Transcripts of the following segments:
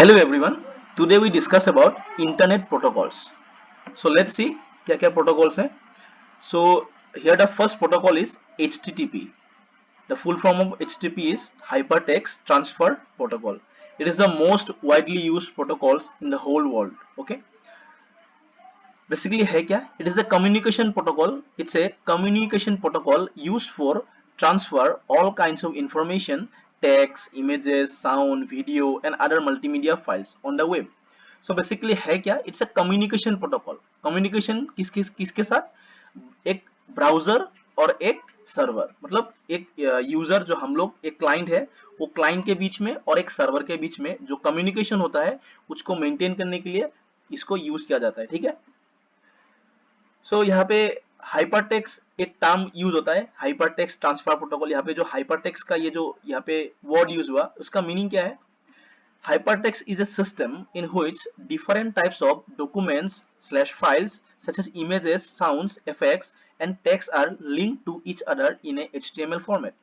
Hello everyone. Today we discuss about internet protocols. So let's see क्या क्या protocols हैं. So here the first protocol is HTTP. The full form of HTTP is Hypertext Transfer Protocol. It is the most widely used protocols in the whole world. Okay. Basically है क्या? It is a communication protocol. It's a communication protocol used for transfer all kinds of information, text, images, sound, video and other multimedia files on the web. So basically है क्या? It's a communication protocol. Communication किसके साथ? एक browser और एक server, मतलब एक user जो हम लोग एक क्लाइंट है वो क्लाइंट के बीच में और एक सर्वर के बीच में जो कम्युनिकेशन होता है उसको मेंटेन करने के लिए इसको यूज किया जाता है. ठीक है. सो यहाँ पे हाइपरटेक्स्ट एक टर्म यूज होता है, हाइपरटेक्स्ट ट्रांसफर प्रोटोकॉल. यहाँ पे जो हाइपरटेक्स्ट का ये जो यहाँ पे वर्ड यूज हुआ उसका मीनिंग क्या है? Hypertext is a system in which different types of documents/files such as images, sounds, effects and text are linked to each other in a HTML format.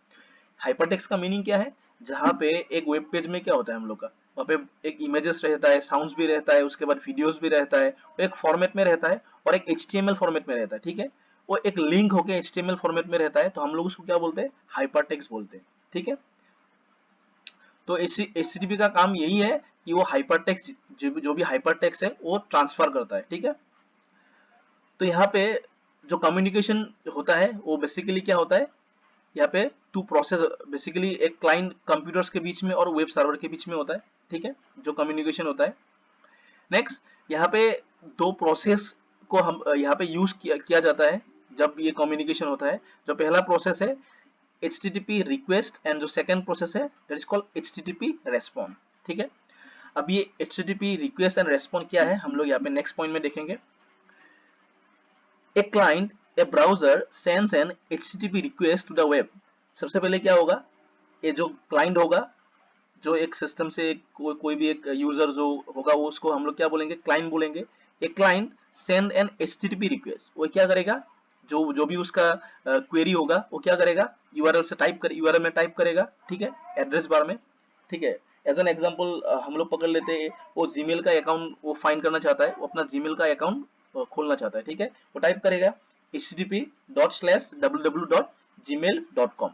Hypertext का मीनिंग क्या है? जहाँ पे एक वेब पेज में क्या होता है हम लोग का, वहाँ पे एक इमेजेस रहता है, साउंड्स भी रहता है, उसके बाद वीडियोस भी रहता है, वो एक फॉर्मेट में रहता है और एक HTML फॉर्मेट में रहता है. ठीक है. वो एक लिंक होके HTML फॉर्मेट में रहता है, तो हम लोग उसको क्या बोलते हैं? हाइपरटेक्स्ट बोलते हैं. ठीक है. तो HTTP का काम यही है कि वो हाइपरटेक्स्ट जो भी हाइपरटेक्स्ट है वो ट्रांसफर करता है. ठीक है. तो यहाँ पे जो कम्युनिकेशन होता है वो बेसिकली क्या होता है? यहाँ पे टू प्रोसेस, बेसिकली एक क्लाइंट कंप्यूटर्स के बीच में और वेब सर्वर के बीच में होता है. ठीक है. जो कम्युनिकेशन होता है. नेक्स्ट यहाँ पे दो प्रोसेस को हम यहाँ पे यूज किया जाता है जब ये कम्युनिकेशन होता है. जो पहला प्रोसेस है HTTP रिक्वेस्ट एंड जो सेकंड प्रोसेस है that is called HTTP respond. ठीक है. अब ये HTTP रिक्वेस्ट एंड रेस्पॉन्ड क्या है हम लोग यहाँ पे नेक्स्ट पॉइंट में देखेंगे. A client, a browser sends an HTTP request to the web. सबसे पहले क्या होगा? ये जो क्लाइंट होगा, जो एक सिस्टम से कोई भी एक यूजर जो होगा वो उसको हम लोग क्या बोलेंगे? क्लाइंट बोलेंगे. A client send an HTTP request. वो क्या करेगा? जो भी उसका क्वेरी होगा वो क्या करेगा? यूआरएल से टाइप कर, यूआरएल में टाइप करेगा. ठीक है. एड्रेस बार में. ठीक है. एज एन एग्जांपल हम लोग पकड़ लेते हैं वो जीमेल का अकाउंट वो फाइंड करना चाहता है, वो अपना जीमेल का अकाउंट खोलना चाहता है. ठीक है. वो टाइप करेगा http://www.gmail.com.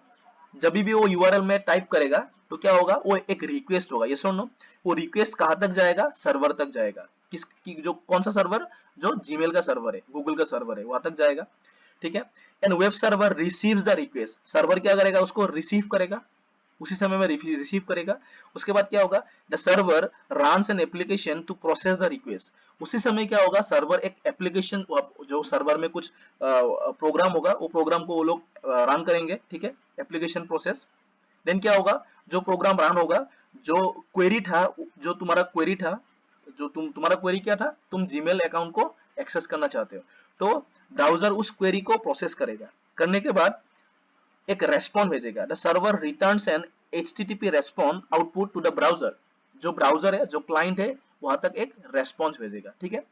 जब भी वो यूआरएल में टाइप करेगा तो क्या होगा? वो एक रिक्वेस्ट होगा. ये सुनो, वो रिक्वेस्ट कहाँ तक जाएगा? सर्वर तक जाएगा. जो कौन सा सर्वर? जो जीमेल का सर्वर है, गूगल का सर्वर है, वहां तक जाएगा. ठीक है. And web server receives the request. Server क्या करेगा? उसको रिसीव करेगा, उसी समय में रिसीव करेगा. उसके बाद क्या होगा? The server runs an application to process the request. उसी समय क्या होगा? सर्वर एक एप्लीकेशन, जो सर्वर में कुछ प्रोग्राम होगा वो प्रोग्राम को वो लोग रन करेंगे. ठीक है. Application process. देन क्या होगा? जो प्रोग्राम रन होगा, जो क्वेरी था, जो तुम्हारा क्वेरी था, जो तुम्हारा क्वेरी क्या था? तुम जीमेल अकाउंट को एक्सेस करना चाहते हो, तो ब्राउजर उस क्वेरी को प्रोसेस करेगा. करने के बाद एक रेस्पॉन्ड भेजेगा. The server returns an HTTP respond output to the browser. जो ब्राउजर है, जो क्लाइंट है, वहां तक एक रेस्पॉन्स भेजेगा. ठीक है.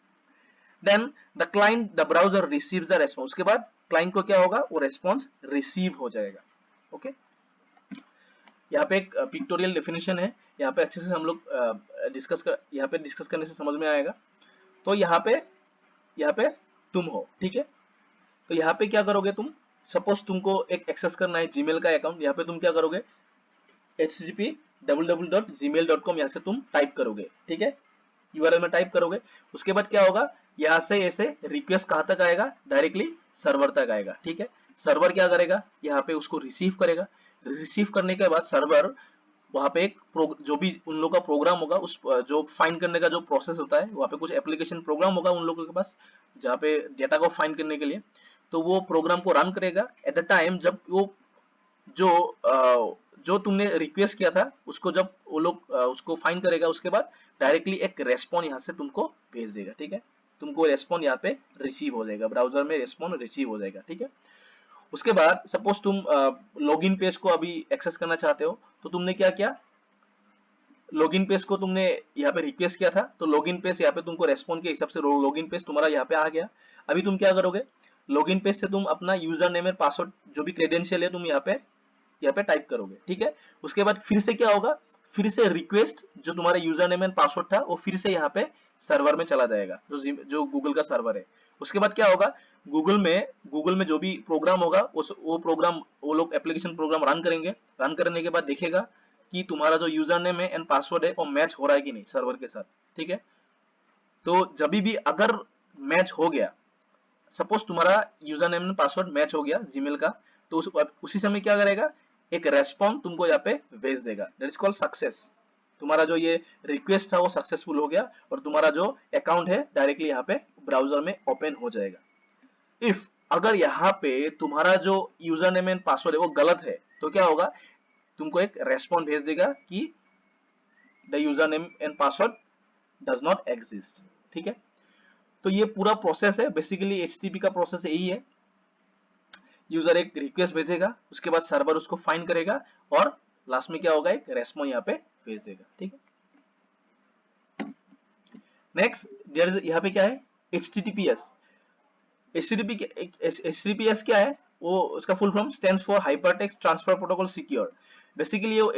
Then the client, the browser receives the response. उसके बाद क्लाइंट को क्या होगा? वो रेस्पॉन्स रिसीव हो जाएगा. ओके. यहाँ पे एक पिक्टोरियल डेफिनेशन है, यहाँ पे अच्छे से हम लोग यहाँ पे डिस्कस करने से समझ में आएगा. तो यहाँ पे तुम हो. ठीक है. तो यहाँ पे क्या करोगे तुम? सपोज तुमको एक एक्सेस करना है जीमेल का अकाउंट. यहाँ पे तुम क्या करोगे? http://www.gmail.com यहाँ से तुम टाइप करोगे. ठीक है. यूआरएल में टाइप करोगे. उसके बाद क्या होगा? यहाँ से ऐसे रिक्वेस्ट कहाँ तक आएगा? डायरेक्टली सर्वर तक आएगा. ठीक है. सर्वर क्या करेगा? यहाँ पे उसको रिसीव करेगा. रिसीव करने के बाद सर्वर वहाँ पे एक जो भी उन लोगों का प्रोग्राम होगा, उस जो फाइंड करने का जो प्रोसेस होता है, वहाँ पे कुछ एप्लीकेशन प्रोग्राम होगा उन लोगों के पास जहाँ पे डेटा को फाइंड करने के लिए. तो वो प्रोग्राम को रन करेगा. एट द टाइम जब वो जो तुमने रिक्वेस्ट किया था उसको जब वो लोग उसको फाइंड करेगा, उसके बाद डायरेक्टली एक रेस्पॉन्ड यहाँ से तुमको भेज देगा. ठीक है. तुमको रेस्पॉन्ड यहाँ पे रिसीव हो जाएगा, ब्राउजर में रेस्पॉन्ड रिसीव हो जाएगा. ठीक है. उसके बाद सपोज तुम लॉगिन पेज को अभी एक्सेस करना चाहते हो, तो तुमने क्या किया? लॉगिन पेज को तुमने यहाँ पे रिक्वेस्ट किया था, तो लॉगिन पेज यहाँ पे तुमको रेस्पॉन्ड के हिसाब से लॉगिन पेज तुम्हारा यहाँ पे आ गया. अभी तुम क्या करोगे? लॉगिन पेज से तुम अपना यूजर नेम एंड पासवर्ड जो भी क्रेडेंशियल है तुम यहाँ पे टाइप करोगे. ठीक है. उसके बाद फिर से क्या होगा? फिर से रिक्वेस्ट जो तुम्हारा यूजर नेम एंड पासवर्ड था वो फिर से यहाँ पे सर्वर में चला जाएगा, जो गूगल का सर्वर है। उसके बाद क्या होगा, गूगल में जो भी प्रोग्राम होगा उस वो प्रोग्राम वो लोग एप्लीकेशन प्रोग्राम रन करेंगे। रन करने के बाद देखेगा कि तुम्हारा जो यूजर नेम है एंड पासवर्ड है वो मैच हो रहा है कि नहीं सर्वर के साथ, ठीक है। तो जब भी अगर मैच हो गया, सपोज तुम्हारा user name and password match हो गया जीमेल का, तो उसी समय क्या करेगा, एक रेस्पॉन्स तुमको यहाँ पे भेज देगा, दैट इज कॉल्ड सक्सेस। तुम्हारा जो ये रिक्वेस्ट था वो सक्सेसफुल हो गया और तुम्हारा जो अकाउंट है डायरेक्टली यहाँ पे ब्राउजर में ओपन हो जाएगा। इफ अगर यहाँ पे तुम्हारा जो यूजर नेम एंड पासवर्ड है वो गलत है तो क्या होगा, तुमको एक रेस्पॉन्स भेज देगा कि the user name and password does not exist, ठीक है। तो ये पूरा प्रोसेस है, बेसिकली एचटीटीपी का प्रोसेस यही है। यूजर एक रिक्वेस्ट भेजेगा, उसके बाद सर्वर उसको फाइंड करेगा और लास्ट में क्या होगा, एक रेस्पॉन्स यहाँ पे भेज देगा, ठीक है। नेक्स्ट यहाँ पे क्या है, एचटीटीपीएस। एचटीटीपीएस क्या है, वो उसका full form stands for hypertext transfer protocol secure. Basically वो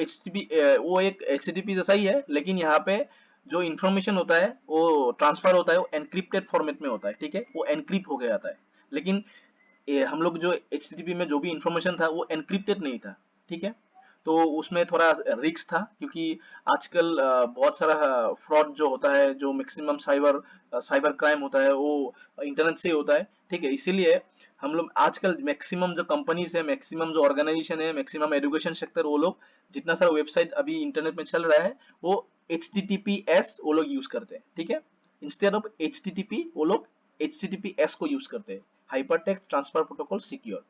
एक एचटीटीपी जैसा ही है, लेकिन यहाँ पे जो इन्फॉर्मेशन होता है वो ट्रांसफर होता है वो एनक्रिप्टेड फॉर्मेट में होता है, ठीक है, वो एनक्रिप्ट हो गया आता है। लेकिन हम लोग जो एचटीटीपी में जो भी इंफॉर्मेशन था वो एनक्रिप्टेड नहीं था, ठीक है। तो उसमें थोड़ा रिस्क था, क्योंकि आजकल बहुत सारा फ्रॉड जो होता है, जो मैक्सिमम साइबर क्राइम होता है वो इंटरनेट से ही होता है, ठीक है। इसीलिए हम लोग आजकल मैक्सिमम जो कंपनीज है, मैक्सिमम जो ऑर्गेनाइजेशन है, मैक्सिमम एजुकेशन सेक्टर, वो लोग जितना सारा वेबसाइट अभी इंटरनेट में चल रहा है वो HTTPS वो लोग यूज करते हैं, ठीक है। इंस्टेड ऑफ HTTP वो लोग HTTPS को यूज करते हैं, हाइपरटेक्स्ट ट्रांसफर प्रोटोकॉल सिक्योर।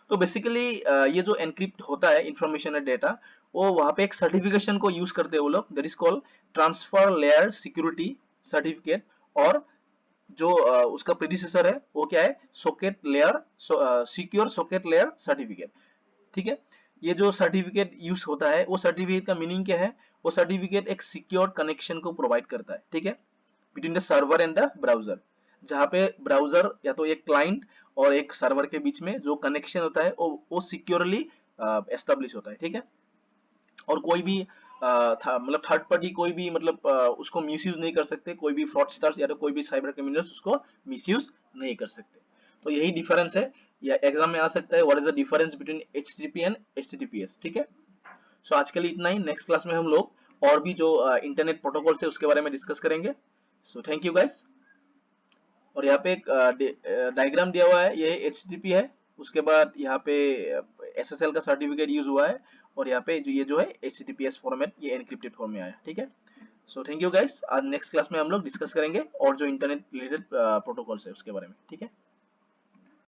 तो बेसिकली ये जो एनक्रिप्ट होता है इंफॉर्मेशन एंड डेटा, वो वहां पे एक सर्टिफिकेशन को यूज करते हैं वो लोग, that is called transfer layer security certificate. और जो उसका प्रीडिसेसर है वो क्या है, socket layer secure socket layer certificate, ठीक है। ये जो सर्टिफिकेट यूज होता है वो सर्टिफिकेट का मीनिंग क्या है, वो सर्टिफिकेट एक सिक्योर कनेक्शन को प्रोवाइड करता है, ठीक है, between the server and the browser. जहाँ पे ब्राउजर या तो एक क्लाइंट और एक सर्वर के बीच में जो कनेक्शन होता है वो सिक्योरली एस्टेब्लिश होता है, ठीक है। और कोई भी मतलब थर्ड पार्टी कोई भी मतलब उसको मिसयूज नहीं कर सकते, कोई भी फ्रॉडस्टर्स या तो कोई भी साइबर क्रिमिनल्स उसको मिसयूज नहीं कर सकते। तो यही डिफरेंस है, या एग्जाम में आ सकता है, what is the difference between HTTP and HTTPS, ठीक है। सो आज के लिए इतना ही, नेक्स्ट क्लास में हम लोग और भी जो इंटरनेट प्रोटोकॉल्स है उसके बारे में डिस्कस करेंगे। So thank you guys. और यहाँ पे एक डायग्राम दिया हुआ है, ये एचटीटीपी है, उसके बाद यहाँ पे एसएसएल का सर्टिफिकेट यूज हुआ है, और यहाँ पे ये जो है एचटीटीपीएस फॉर्मेट, ये एनक्रिप्टेड फॉर्म में आया, ठीक है। सो थैंक यू गाइस, आज नेक्स्ट क्लास में हम लोग डिस्कस करेंगे और जो इंटरनेट रिलेटेड प्रोटोकॉल्स है उसके बारे में, ठीक है।